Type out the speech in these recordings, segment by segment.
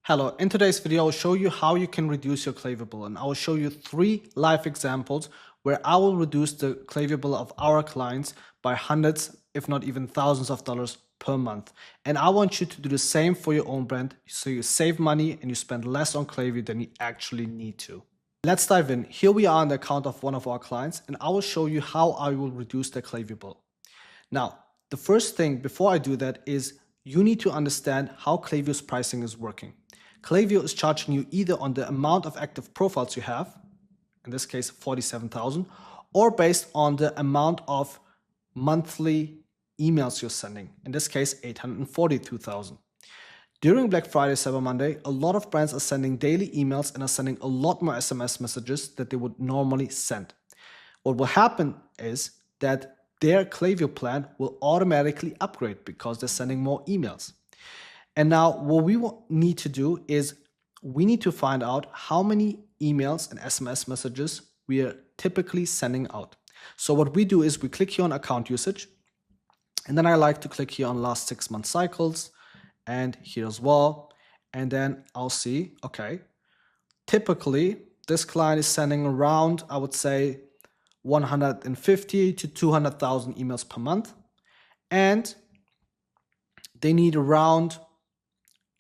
Hello, in today's video, I'll show you how you can reduce your Klaviyo bill, and I will show you 3 live examples where I will reduce the Klaviyo bill of our clients by hundreds, if not even thousands of dollars per month. And I want you to do the same for your own brand so you save money and you spend less on Klaviyo than you actually need to. Let's dive in. Here we are on the account of one of our clients, and I will show you how I will reduce the Klaviyo bill. Now, the first thing before I do that is you need to understand how Klaviyo's pricing is working. Klaviyo is charging you either on the amount of active profiles you have, in this case 47,000, or based on the amount of monthly emails you're sending, in this case 842,000. During Black Friday, Cyber Monday, a lot of brands are sending daily emails and are sending a lot more SMS messages that they would normally send. What will happen is that their Klaviyo plan will automatically upgrade because they're sending more emails. And now what we need to do is we need to find out how many emails and SMS messages we are typically sending out. So what we do is we click here on account usage, and then I like to click here on last 6 month cycles and here as well. And then I'll see, okay, typically this client is sending around, I would say, 150 to 200,000 emails per month. And they need around,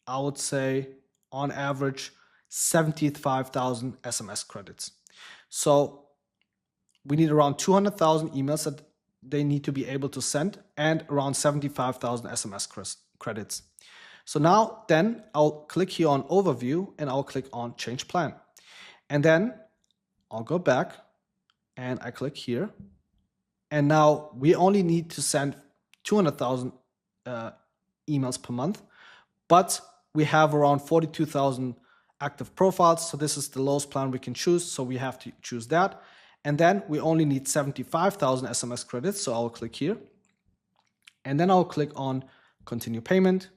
I would say, on average, 75,000 SMS credits. So we need around 200,000 emails that they need to be able to send and around 75,000 SMS credits. So now then I'll click here on overview and I'll click on change plan. And then I'll go back and I click here. And now we only need to send 200,000 emails per month, but we have around 42,000 active profiles. So this is the lowest plan we can choose. So we have to choose that. And then we only need 75,000 SMS credits. So I'll click here. And then I'll click on continue payment.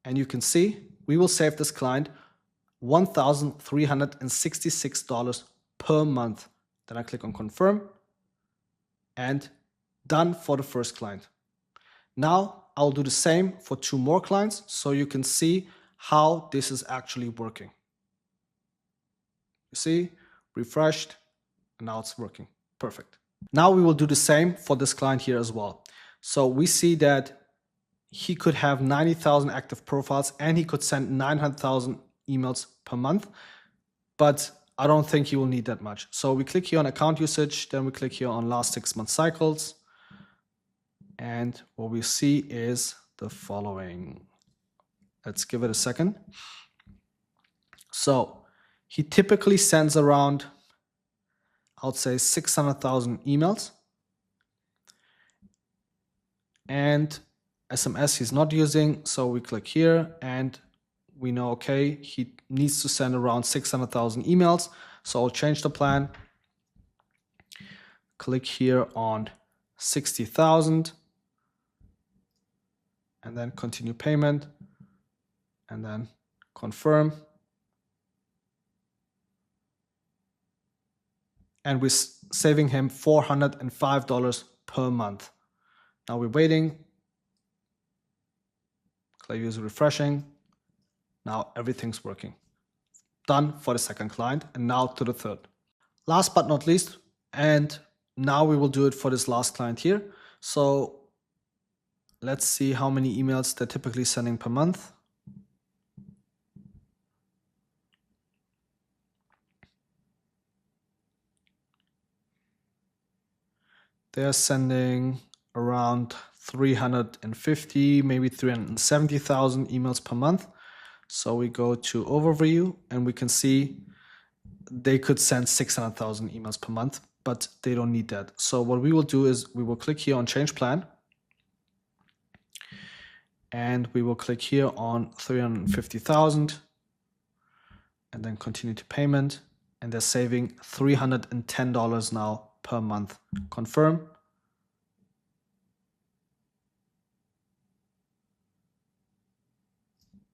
And you can see we will save this client $1,366 per month. Then I click on confirm and done for the first client. Now I'll do the same for 2 more clients so you can see how this is actually working. You see, refreshed, and now it's working. Perfect. Now we will do the same for this client here as well. So we see that he could have 90,000 active profiles and he could send 900,000 emails per month, but I don't think he will need that much. So we click here on account usage, then we click here on last 6 month cycles. And what we see is the following. Let's give it a second. So he typically sends around, I would say, 600,000 emails. And SMS he's not using, so we click here and we know, okay, he needs to send around 600,000 emails. So I'll change the plan. Click here on 60,000 and then continue payment and then confirm. And we're saving him $405 per month. Now we're waiting. Klaviyo is refreshing. Now everything's working. Done for the second client, and now to the third. Last but not least, and now we will do it for this last client here. So let's see how many emails they're typically sending per month. They're sending around 350, maybe 370,000 emails per month. So we go to overview and we can see they could send 600,000 emails per month, but they don't need that. So what we will do is we will click here on change plan. And we will click here on 350,000 and then continue to payment. And they're saving $310 now per month. Confirm.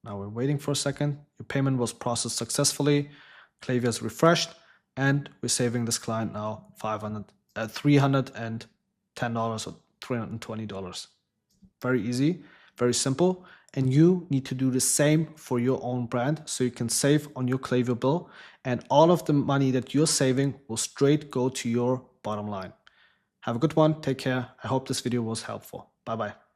Now we're waiting for a second. Your payment was processed successfully. Klaviyo is refreshed and we're saving this client now $310 or $320. Very easy. Very simple. And you need to do the same for your own brand so you can save on your Klaviyo bill, and all of the money that you're saving will straight go to your bottom line. Have a good one. Take care. I hope this video was helpful. Bye bye.